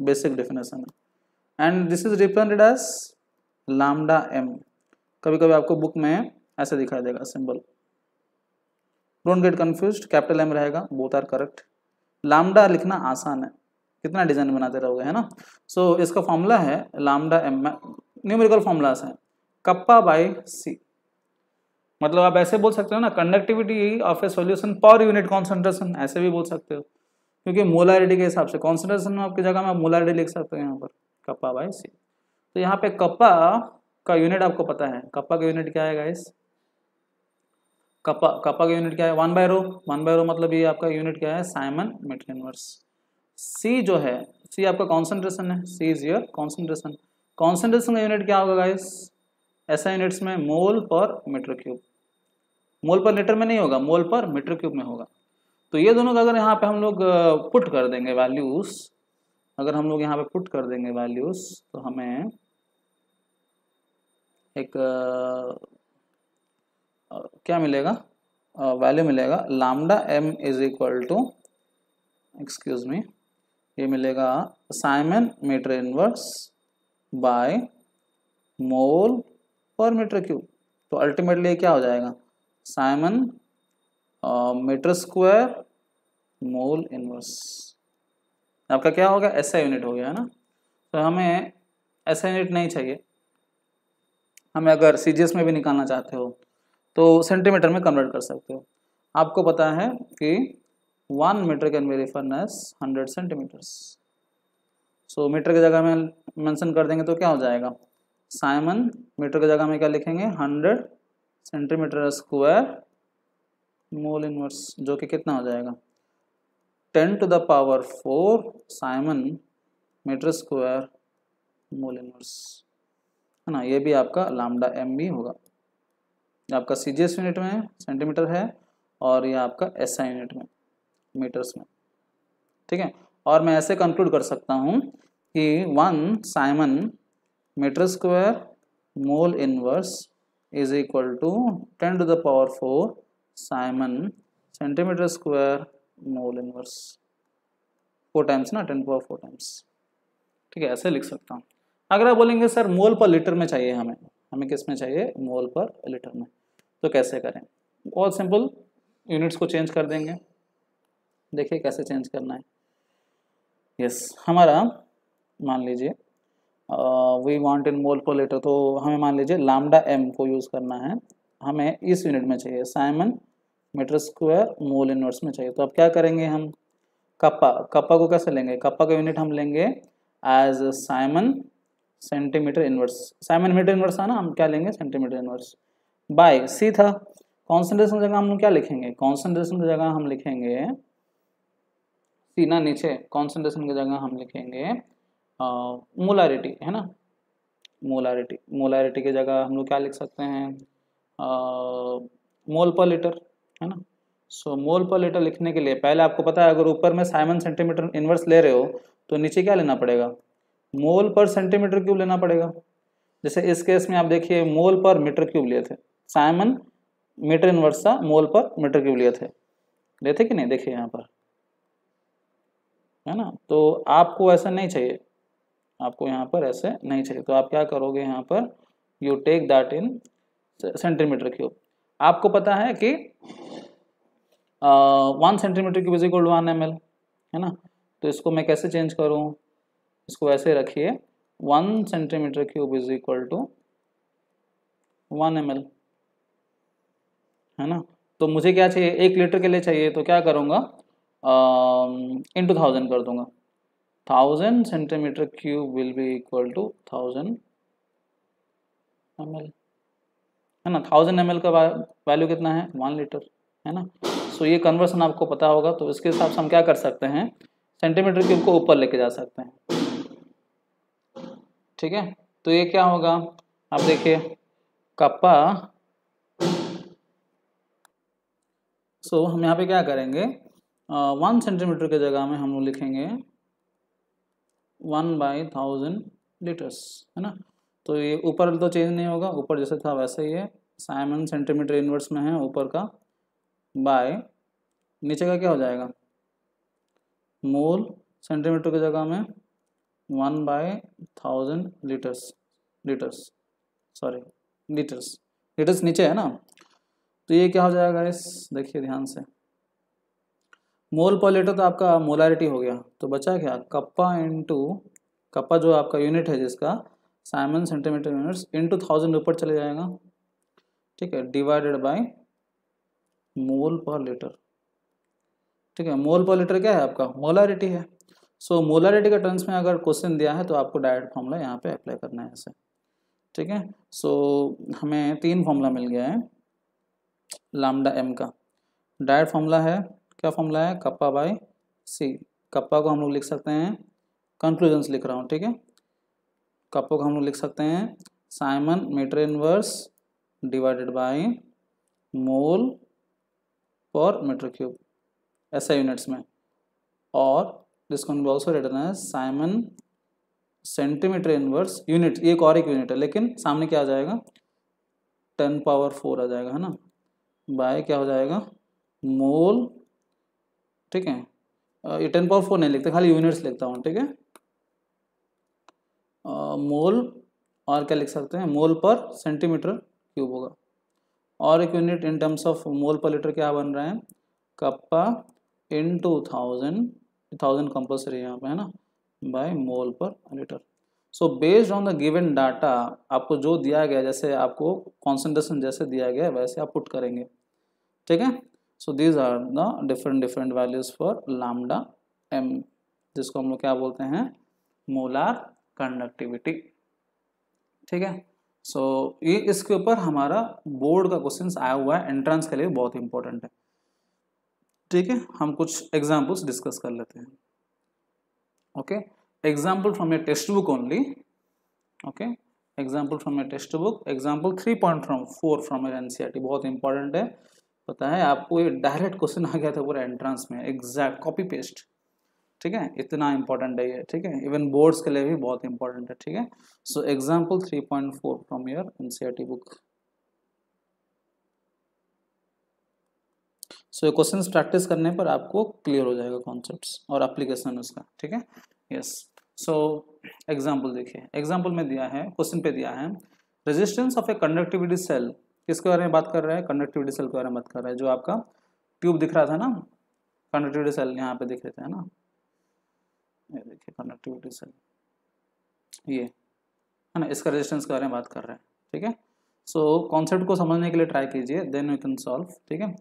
बेसिक डेफिनेशन है। And this is represented as lambda m। कभी कभी आपको बुक में ऐसे दिखाई देगा symbol, don't get confused, capital M रहेगा, बोथ आर करेक्ट। लैम्डा लिखना आसान है, कितना डिजाइन बनाते रहोगे, है ना। सो इसका फॉर्मूला है लैम्डा m, न्यूमेरिकल फॉर्मूलास है, कप्पा बाई C। मतलब आप ऐसे बोल सकते हो ना, conductivity of a solution per unit concentration, ऐसे भी बोल सकते हो, क्योंकि मोलारिटी के हिसाब से कॉन्सेंट्रेशन आपकी जगह में आप मोलारिटी लिख सकते हो यहाँ पर, कप्पा बाई C। तो यहाँ पे कप्पा का यूनिट आपको पता है, कप्पा का यूनिट क्या है गाइस, कप्पा का यूनिट क्या है, 1/ρ। 1/ρ मतलब ये आपका यूनिट क्या है, साइमन मीटर इनवर्स। C जो है, C आपका कॉन्सेंट्रेशन है, C is your concentration. Concentration का यूनिट क्या होगा गाइस, ऐसा यूनिट्स में मोल पर मीटर क्यूब, मोल पर लीटर में नहीं होगा, मोल पर मीटर क्यूब में होगा। तो ये दोनों का अगर यहाँ पे हम लोग पुट कर देंगे वैल्यूज, अगर हम लोग यहाँ पे पुट कर देंगे वैल्यूज, तो हमें एक क्या मिलेगा, वैल्यू मिलेगा lambda m is equal to, excuse me, ये मिलेगा siemens metre inverse by mole per metre cube. तो अल्टीमेटली क्या हो जाएगा, siemens metre square mole inverse. आपका क्या हो गया, एसआई यूनिट हो गया है ना। तो हमें एसआई यूनिट नहीं चाहिए, हमें अगर सीजीएस में भी निकालना चाहते हो तो सेंटीमीटर में कन्वर्ट कर सकते हो। आपको पता है कि 1 meter can be referred as 100 centimeters. So meter की जगह में मेंशन कर देंगे तो क्या हो जाएगा, साइमन मीटर की जगह में क्या लिखेंगे, 100 सेंटीमीटर स्क्वायर मोल इनवर्स, जो कि कितना हो जाएगा 10 to the power 4 siemens metre square mole inverse, है ना। ये भी आपका लैम्डा m भी होगा। आपका सीजीएस यूनिट में सेंटीमीटर है और ये आपका एसआई यूनिट में मीटर्स में, ठीक है। और मैं ऐसे कंक्लूड कर सकता हूँ कि 1 siemens metre square mole inverse is equal to 10 to the power 4 siemens centimetre square mole inverse, 4 times ना, 10 पावर 4 टाइम्स, ठीक है। ऐसे लिख सकता हूँ। अगर आप बोलेंगे सर मोल पर लीटर में चाहिए, हमें किस में चाहिए, मोल पर लीटर में, तो कैसे करें, बहुत सिंपल, यूनिट्स को चेंज कर देंगे। देखिए कैसे चेंज करना है। यस हमारा मान लीजिए वी वांट इन मोल पर लीटर, तो हमें मान लीजिए लैम्डा m को यूज़ करना है, हमें इस यूनिट में चाहिए, siemens metre square mole inverse में चाहिए। तो अब क्या करेंगे हम, कप्पा को कैसे लेंगे, कप्पा का यूनिट हम लेंगे as siemens centimetre inverse, siemens metre inverse है ना, हम क्या लेंगे सेंटीमीटर इनवर्स, बाय सी था। कॉन्सेंट्रेशन की जगह हम क्या लिखेंगे, कॉन्सेंट्रेशन की जगह हम लिखेंगे सी ना, नीचे कॉन्सेंट्रेशन की जगह हम लिखेंगे मोलारिटी, है ना, मोलारिटी की जगह हम लोग क्या लिख सकते हैं, मोल पर लीटर, है ना। सो मोल पर लीटर लिखने के लिए पहले आपको पता है, अगर ऊपर में साइमन सेंटीमीटर इनवर्स ले रहे हो तो नीचे क्या लेना पड़ेगा, मोल पर सेंटीमीटर क्यूब लेना पड़ेगा। जैसे इस केस में आप देखिए मोल पर मीटर क्यूब लिए थे, साइमन मीटर इनवर्स था, मोल पर मीटर क्यूब लिए थे कि नहीं, देखिए यहाँ पर, है ना। तो आपको ऐसा नहीं चाहिए, आपको यहाँ पर ऐसे नहीं चाहिए, तो आप क्या करोगे, यहाँ पर you take that in centimetre cube. आपको पता है कि 1 centimetre cube is equal to 1 ml, है ना। तो इसको मैं कैसे चेंज करूँ, इसको ऐसे रखिए, 1 centimetre cube is equal to 1 ml, है ना। तो मुझे क्या चाहिए, 1 लीटर के लिए चाहिए, तो क्या करूँगा, इंटू 1000 कर दूंगा, 1000 centimetre cube will be equal to 1000 ml, है ना। 1000 ml का वैल्यू कितना है, 1 लीटर, है ना। सो ये कन्वर्सन आपको पता होगा, तो इसके हिसाब से हम क्या कर सकते हैं, सेंटीमीटर क्यूब को ऊपर लेके जा सकते हैं, ठीक है। तो ये क्या होगा, आप देखिए कप्पा, सो हम यहाँ पे क्या करेंगे, 1 सेंटीमीटर की जगह में हम लोग लिखेंगे 1/1000 लीटर्स, है ना। तो ये ऊपर तो चेंज नहीं होगा, ऊपर जैसे था वैसे ही है, साइमन सेंटीमीटर इनवर्स में है ऊपर का, बाय नीचे का क्या हो जाएगा, मोल सेंटीमीटर की जगह में 1/1000 लीटर्स सॉरी लीटर्स नीचे है ना। तो ये क्या हो जाएगा, इस देखिए ध्यान से, मोल पर लीटर तो आपका मोलारिटी हो गया, तो बचा क्या, कप्पा इंटू, कप्पा जो आपका यूनिट है जिसका साइमन सेंटीमीटर यूनिट्स इंटू 1000 ऊपर चले जाएगा, ठीक है, डिवाइडेड बाय मोल पर लीटर, ठीक है। मोल पर लीटर क्या है आपका, मोलारिटी है। सो मोलारिटी के टर्म्स में अगर क्वेश्चन दिया है तो आपको डायरेक्ट फॉर्मूला यहाँ पे अप्लाई करना है ऐसे, ठीक है। सो हमें 3 फॉर्मूला मिल गया है लैम्डा m का। डायरेक्ट फॉर्मूला है, क्या फॉर्मूला है, कप्पा बाय सी। कप्पा को हम लोग लिख सकते हैं, कंक्लूजन्स लिख रहा हूँ, ठीक है। कप्पा को हम लोग लिख सकते हैं siemens metre inverse divided by mole per metre cube, SI units में, और this can be also written as siemens centimetre inverse unit, एक और एक यूनिट है लेकिन सामने क्या आ जाएगा 10⁴ आ जाएगा, है ना, बाय क्या हो जाएगा मोल, ठीक है, ये 10⁴ नहीं लिखते, खाली यूनिट्स लिखता हूँ, ठीक है, मोल, और क्या लिख सकते हैं मोल पर सेंटीमीटर क्यूब होगा, और एक unit in terms of mole पर लीटर क्या बन रहा है कप्पा इंटू 1000 कंपल्सरी यहाँ पे, है ना, बाय मोल पर litre. So based on the given data, आपको जो दिया गया, जैसे आपको कॉन्सेंट्रेशन जैसे दिया गया वैसे आप पुट करेंगे, ठीक है। So these are the different values for lambda m, जिसको हम लोग क्या बोलते हैं मोलार कंडक्टिविटी, ठीक है। सो ये इसके ऊपर हमारा बोर्ड का क्वेश्चन आया हुआ है, एंट्रेंस के लिए बहुत इंपॉर्टेंट है, ठीक है। हम कुछ एग्जाम्पल्स डिस्कस कर लेते हैं। Okay, example from your text book only, okay, example from your text book, example 3.4 from your NCERT, बहुत इंपॉर्टेंट है, पता है आपको, ये डायरेक्ट क्वेश्चन आ गया था पूरा एंट्रेंस में, एग्जैक्ट कॉपी पेस्ट, ठीक है, इतना इंपॉर्टेंट है ये, ठीक है, इवन बोर्ड्स के लिए भी बहुत इंपॉर्टेंट है, ठीक है। So example 3.4 from your NCERT book. So ये क्वेश्चंस प्रैक्टिस करने पर आपको क्लियर हो जाएगा कॉन्सेप्ट्स और एप्लीकेशन उसका, ठीक है, यस। सो एग्जाम्पल देखिए, एग्जाम्पल में दिया है, क्वेश्चन पे दिया है resistance of a conductivity cell, किसके बारे में बात कर रहा है कंडक्टिविटी सेल के बारे में बात कर रहा है, जो आपका ट्यूब दिख रहा था ना, कंडक्टिविटी सेल यहाँ पे दिख रहे थे, है ना, ये देखिए कंडक्टिविटी सेल, ये है ना, इसका रेजिस्टेंस के बारे में बात कर रहा है, ठीक है। सो कॉन्सेप्ट को समझने के लिए ट्राई कीजिए, देन यू कैन सॉल्व, ठीक है।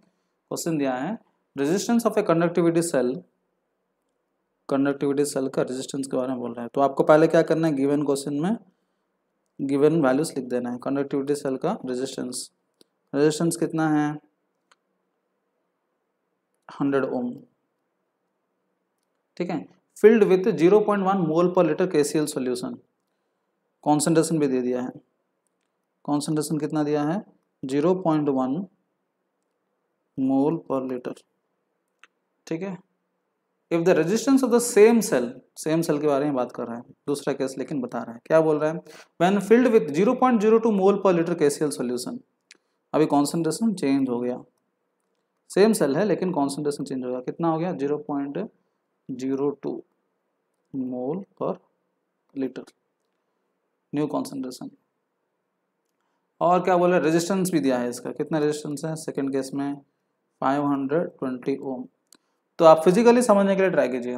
क्वेश्चन दिया है resistance of a conductivity cell, conductivity cell का रेजिस्टेंस के बारे में बोल रहा है, तो आपको पहले क्या करना है, गिवन क्वेश्चन में गिवन वैल्यूज लिख देना है, कंडक्टिविटी सेल का रेजिस्टेंस, रेजिस्टेंस कितना है 100 ओम, ठीक है, फिल्ड विथ 0.1 मोल पर लीटर KCl सॉल्यूशन, कॉन्सेंट्रेशन भी दे दिया है, कॉन्सेंट्रेशन कितना दिया है 0.1 मोल पर लीटर, ठीक है। If the resistance of the same cell, same cell के बारे में बात कर रहा है, दूसरा केस लेकिन बता रहा है, क्या बोल रहा है व्हेन फिल्ड विथ 0.02 मोल पर लीटर KCl सॉल्यूशन, अभी कॉन्सेंट्रेशन चेंज हो गया, सेम सेल है लेकिन कॉन्सेंट्रेशन चेंज हो गया, कितना हो गया 0.02 मोल पर लीटर, न्यू कॉन्सेंट्रेशन। और क्या बोल रहा है रेजिस्टेंस भी दिया है इसका, कितना रेजिस्टेंस है सेकंड केस में 520 ओम। तो आप फिजिकली समझने के लिए ट्राई कीजिए,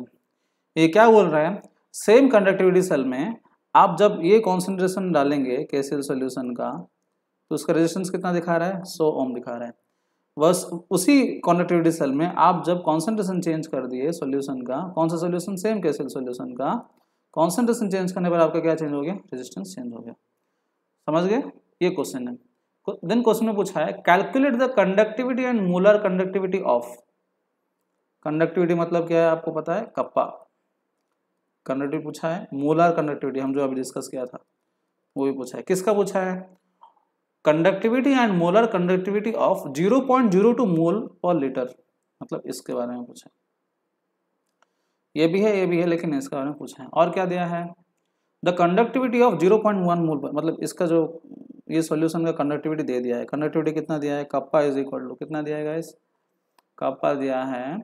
ये क्या बोल रहा है सेम कंडक्टिविटी सेल में आप जब ये कॉन्सेंट्रेशन डालेंगे KCl सॉल्यूशन का, तो उसका रेजिस्टेंस कितना दिखा रहा है 100 ओम दिखा रहा है, बस उसी कंडक्टिविटी सेल में आप जब कॉन्सेंट्रेशन चेंज कर दिए सॉल्यूशन का, कौन सा सॉल्यूशन सेम KCl सॉल्यूशन का, कॉन्सेंट्रेशन चेंज करने पर आपका क्या चेंज हो गया रेजिस्टेंस चेंज हो गया, समझ गए, ये क्वेश्चन है। देन क्वेश्चन में पूछा है calculate the conductivity and molar conductivity of, conductivity मतलब क्या है आपको पता है कप्पा, कंडक्टिविटी पूछा है, मोलर कंडक्टिविटी हम जो अभी डिस्कस किया था वो भी पूछा है, किसका पूछा है conductivity and molar conductivity of 0.02 मोल पर लीटर, मतलब इसके बारे में पूछा है, ये भी है लेकिन इसके बारे में पूछा है। और क्या दिया है द कंडक्टिविटी ऑफ 0.1 मोल पर, मतलब इसका जो ये सॉल्यूशन का कंडक्टिविटी दे दिया है, कंडक्टिविटी कितना दिया है कप्पा इज इक्वल टू कितना दिया है गाइस, कप्पा दिया है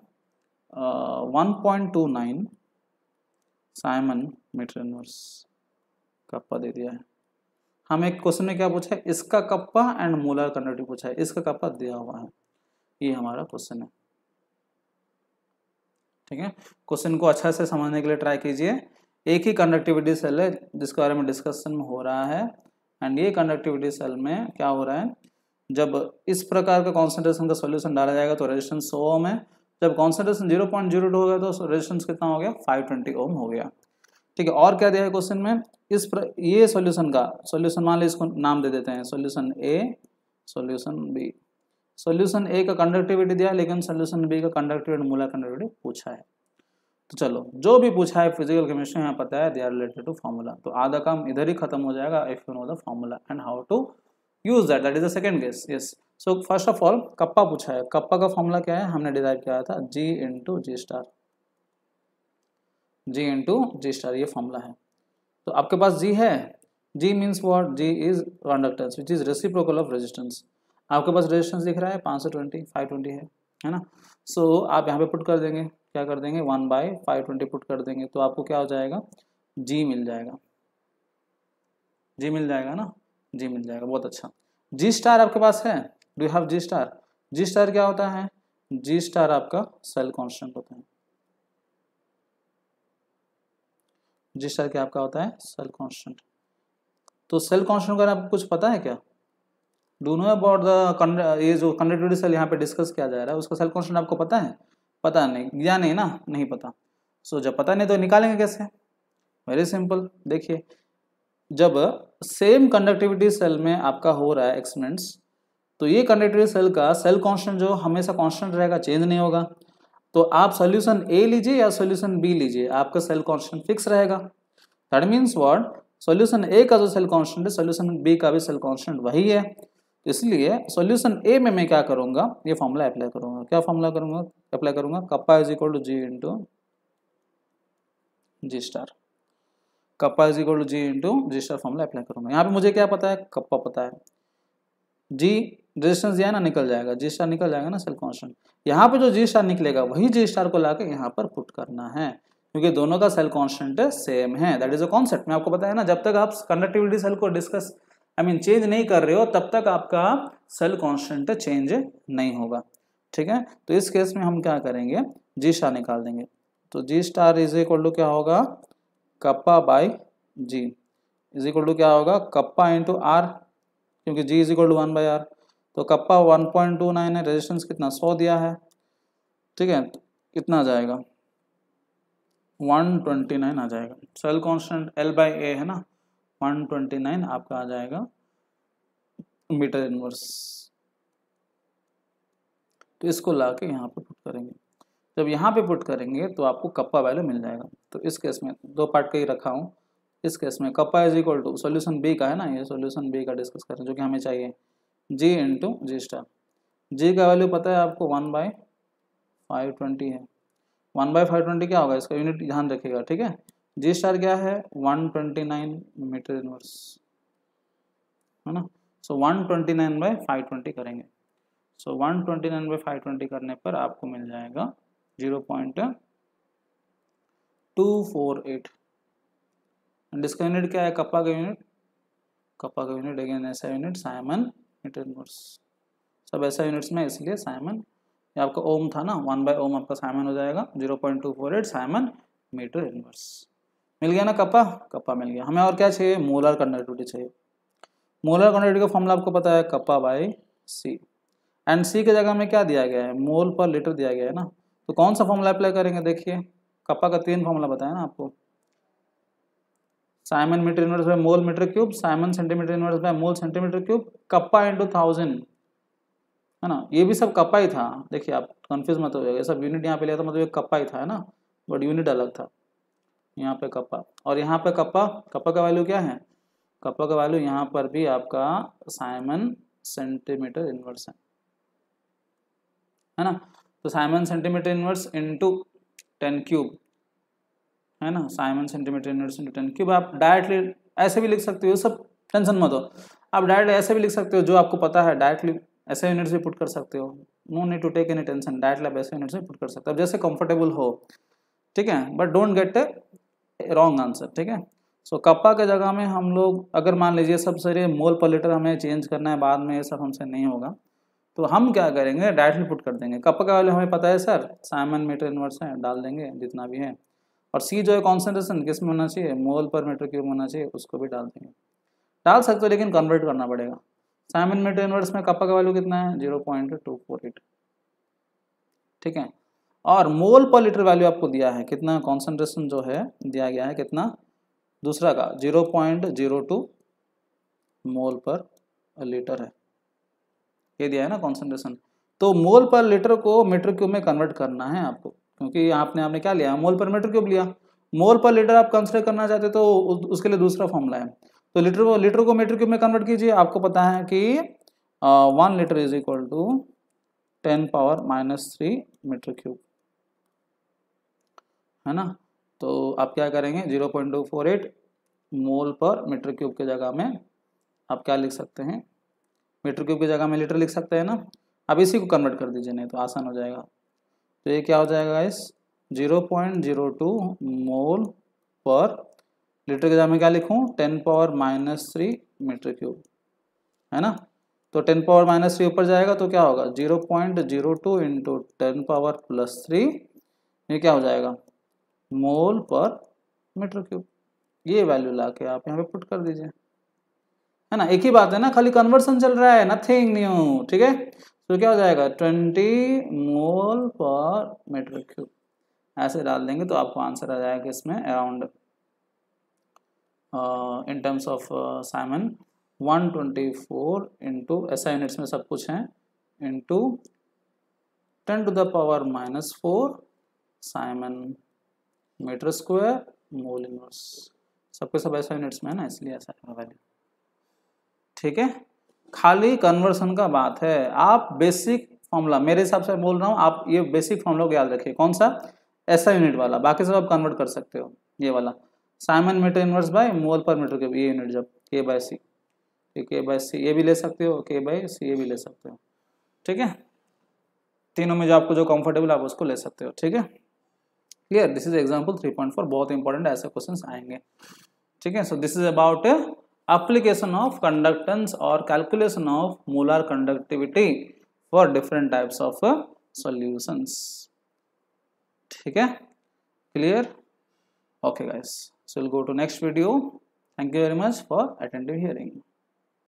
1.29 साइमन मीटर इनवर्स, कप्पा दे दिया है। हमें एक क्वेश्चन में क्या पूछा है इसका कप्पा एंड मोलर कंडक्टिविटी पूछा है, इसका कप्पा दिया हुआ है, ये हमारा क्वेश्चन है, ठीक है। क्वेश्चन को अच्छा से समझने के लिए ट्राई कीजिए, एक ही कंडक्टिविटी सेल है जिसके बारे में डिस्कशन हो रहा है, एंड ये कंडक्टिविटी सेल में क्या हो रहा है जब इस प्रकार का कॉन्सेंट्रेशन का सॉल्यूशन डाला जाएगा तो रेजिस्टेंस 100 ओम है, जब कॉन्सेंट्रेशन 0.02 हो गया तो रेजिस्टेंस कितना हो गया 520 ओम हो गया, ठीक है। और क्या दिया है क्वेश्चन में ये सॉल्यूशन का सॉल्यूशन मान लीजिए इसको नाम दे देते हैं solution A solution B, solution A का कंडक्टिविटी दिया लेकिन सॉल्यूशन बी का कंडक्टिविटी मोलर कंडक्टिविटी पूछा है। तो चलो जो भी पूछा है फिजिकल केमिस्ट्री यहाँ पता है they are related to formula, तो आधा काम इधर ही खत्म हो जाएगा if you know the formula and how to use that is the second case, yes. So first of all kappa पूछा है, कप्पा का फॉर्मूला क्या है, हमने डिराइव किया था G into G star, G into G star, ये formula है। तो आपके पास G है, G means what, G is conductance which is reciprocal of resistance. आपके पास रेजिस्टेंस दिख रहा है 520 520 है ना। सो आप यहाँ पे पुट कर देंगे, क्या कर देंगे 1/520 पुट कर देंगे, तो आपको क्या हो जाएगा, G मिल जाएगा, G मिल जाएगा ना, G मिल जाएगा, बहुत अच्छा। G स्टार आपके पास है, do you have G star? G star क्या होता है, G स्टार आपका सेल कांस्टेंट होता है। G स्टार क्या आपका होता है, सेल कांस्टेंट। तो सेल कांस्टेंट का आपको कुछ पता है क्या, डू नो अबाउट द, ये जो कंडक्टिविटी सेल यहाँ पे डिस्कस किया जा रहा है उसका सेल कांस्टेंट आपको पता है? पता नहीं, या नहीं ना, नहीं पता। सो जब पता नहीं तो निकालेंगे कैसे, वेरी सिंपल। देखिए जब सेम कंडक्टिविटी सेल में आपका हो रहा है एक्सपेरिमेंट्स, तो ये कंडक्टिविटी सेल का सेल कांस्टेंट जो हमेशा कांस्टेंट रहेगा, चेंज नहीं होगा। तो आप सॉल्यूशन ए लीजिए या सॉल्यूशन बी लीजिए, आपका सेल कांस्टेंट फिक्स रहेगा। That means what, solution A का जो सेल कांस्टेंट है सॉल्यूशन बी का भी सेल कांस्टेंट वही है। इसलिए सॉल्यूशन ए में मैं क्या करूंगा, ये फॉर्मूला अप्लाई करूंगा। क्या फॉर्मूला करूंगा, अप्लाई करूंगा, kappa is equal to G into G star, kappa is equal to G into G star formula apply करूंगा। यहाँ पे मुझे क्या पता है, कप्पा पता है, जी रेजिस्टेंस दिया है ना, निकल जाएगा, जी स्टार निकल जाएगा ना सेल कांस्टेंट। यहाँ पे जो जी स्टार निकलेगा वही जी स्टार को लाके यहाँ पर पुट करना है, क्योंकि दोनों का सेल कांस्टेंट सेम है। दैट इज अ कॉन्सेप्ट, मैं आपको पता है ना, जब तक आप कंडक्टिविटी सेल को डिस्कस चेंज नहीं कर रहे हो तब तक आपका सेल कांस्टेंट चेंज नहीं होगा, ठीक है। तो इस केस में हम क्या करेंगे, जी स्टार निकाल देंगे। तो G star is equal to क्या होगा, kappa by G is equal to क्या होगा, कप्पा इंटू आर, क्योंकि जी इज इक्वल टू 1/r। तो कप्पा 1.29 है, रेजिस्टेंस कितना 100 दिया है, ठीक है, तो कितना आ जाएगा 129 आ जाएगा। सेल कांस्टेंट L/A है ना, 129 आपका आ जाएगा मीटर इनवर्स। तो इसको लाके यहाँ पे पुट करेंगे, जब यहाँ पे पुट करेंगे तो आपको कप्पा वैल्यू मिल जाएगा। तो इस केस में दो पार्ट का ही रखा हूँ, इस केस में kappa is equal to solution B का है ना, ये सोल्यूशन बी का डिस्कस करें जो कि हमें चाहिए, जी इंटू जी स्टार। जी का वैल्यू पता है आपको 1/520 है, 1/520 क्या होगा, इसका यूनिट ध्यान रखिएगा, ठीक है। जी स्टार क्या है 129 मीटर इनवर्स है ना। सो 129/520 करेंगे, सो 129/520 करने पर आपको मिल जाएगा 0.248। इसका यूनिट क्या है, कप्पा का यूनिट, कप्पा का यूनिट अगेन ऐसा यूनिट साइमन मीटर इनवर्स, सब ऐसा यूनिट्स में, इसलिए साइमन, ये आपका ओम था ना, 1/ओम आपका साइमन हो जाएगा, 0.248 साइमन मीटर इनवर्स। मिल गया ना कप्पा, कप्पा मिल गया। हमें और क्या चाहिए, मोलर कंडक्टिविटी चाहिए। मोलर कंडक्टिविटी का फॉर्मूला आपको पता है, कप्पा बाई सी, एंड सी की जगह में क्या दिया गया है, मोल पर लीटर दिया गया है ना। तो कौन सा फॉर्मूला अप्लाई करेंगे, देखिए कप्पा का 3 फॉर्मूला बताया ना आपको, siemens metre inverse by mole metre cube, siemens centimetre inverse by mole centimetre cube, kappa into 1000 है ना। ये भी सब कप्पा ही था, देखिए आप कंफ्यूज मत हो जाएगा, सब यूनिट यहाँ पे लिया था, मतलब ये कप्पा ही था है ना, बट यूनिट अलग था। यहाँ पे कप्पा और यहाँ पे कप्पा, कप्पा का वैल्यू क्या है, कप्पा का वैल्यू यहाँ पर भी आपका साइमन सेंटीमीटर इनवर्स है ना। तो Simon centimetre inverse into 10 cube है ना, Simon centimetre inverse into 10 cube. आप डायरेक्टली ऐसे भी लिख सकते हो, सब टेंशन मत हो, आप डायरेक्ट ऐसे भी लिख सकते हो, जो आपको पता है डायरेक्टली ऐसे यूनिट्स भी पुट कर सकते हो, no need to take any tension, directly आप ऐसे यूनिट्स भी पुट कर सकते हो, जैसे कंफर्टेबल हो, ठीक है, but don't get A wrong answer, ठीक है। सो कप्पा के जगह में हम लोग अगर मान लीजिए सब सारे मोल पर लीटर हमें चेंज करना है बाद में, ये सब हमसे नहीं होगा, तो हम क्या करेंगे, डायरेक्टली पुट कर देंगे। कप्पा का वैल्यू हमें पता है सर, साइमन मीटर इनवर्स है, डाल देंगे जितना भी है, और सी जो है कॉन्सेंट्रेशन किस में होना चाहिए, मोल पर मीटर क्यूब होना चाहिए, उसको भी डाल देंगे। डाल सकते हो लेकिन कन्वर्ट करना पड़ेगा। साइमन मीटर इनवर्स में कप्पा का वैल्यू कितना है, 0.248, ठीक है। और मोल पर लीटर वैल्यू आपको दिया है कितना, कॉन्सेंट्रेशन जो है दिया गया है कितना, दूसरा का 0.02 मोल पर लीटर है, ये दिया है ना कॉन्सेंट्रेशन। तो मोल पर लीटर को मीटर क्यूब में कन्वर्ट करना है आपको, क्योंकि आपने क्या लिया, मोल पर मीटर क्यूब लिया, मोल पर लीटर आप कंसिडर करना चाहते तो उसके लिए दूसरा फॉर्मूला है। तो लीटर को मीटर क्यूब में कन्वर्ट कीजिए, आपको पता है कि 1 litre is equal to 10⁻³ metre cube, है ना। तो आप क्या करेंगे, 0.248 मोल पर मीटर क्यूब के जगह में आप क्या लिख सकते हैं, मीटर क्यूब की जगह में लीटर लिख सकते हैं ना। अब इसी को कन्वर्ट कर दीजिए, नहीं तो आसान हो जाएगा। तो ये क्या हो जाएगा गाइस, 0.02 मोल पर लीटर के जगह में क्या लिखूं, 10⁻³ मीटर क्यूब, है ना। तो 10⁻³ ऊपर जाएगा तो क्या होगा, 0.02 इंटू 10⁻+3, ये क्या हो जाएगा, मोल पर मीटर क्यूब। ये वैल्यू ला के आप यहाँ पे पुट कर दीजिए, है ना। एक ही बात है ना, खाली कन्वर्सन चल रहा है, नथिंग न्यू, ठीक है। तो क्या हो जाएगा, 20 मोल पर मीटर क्यूब, ऐसे डाल देंगे तो आपको आंसर आ जाएगा इसमें around in terms of siemens 124 into, ऐसा यूनिट्स में सब कुछ है, into 10⁻⁻4 siemens metre square mole inverse, सबके सब ऐसा यूनिट्स में है ना, इसलिए ऐसा है वैल्यू, ठीक है। खाली कन्वर्सन का बात है, आप बेसिक फॉर्मूला मेरे हिसाब से बोल रहा हूँ, आप ये बेसिक फॉर्मूला को याद रखिए, कौन सा, ऐसा यूनिट वाला, बाकी सब आप कन्वर्ट कर सकते हो। ये वाला siemens metre inverse by mole per metre cube, ये यूनिट जब K/C, K/C ये भी ले सकते हो, K/C ये भी ले सकते हो, ठीक है। तीनों में जो आपको जो कंफर्टेबल आप उसको ले सकते हो, ठीक है। क्लियर, दिस इज एग्जाम्पल 3.4, बहुत इंपॉर्टेंट ऐसे क्वेश्चन आएंगे, ठीक है। सो this is about application of conductance or calculation of molar conductivity for different types of solutions, ठीक है, clear, okay guys, so we'll go to next video. Thank you very much for attentive hearing.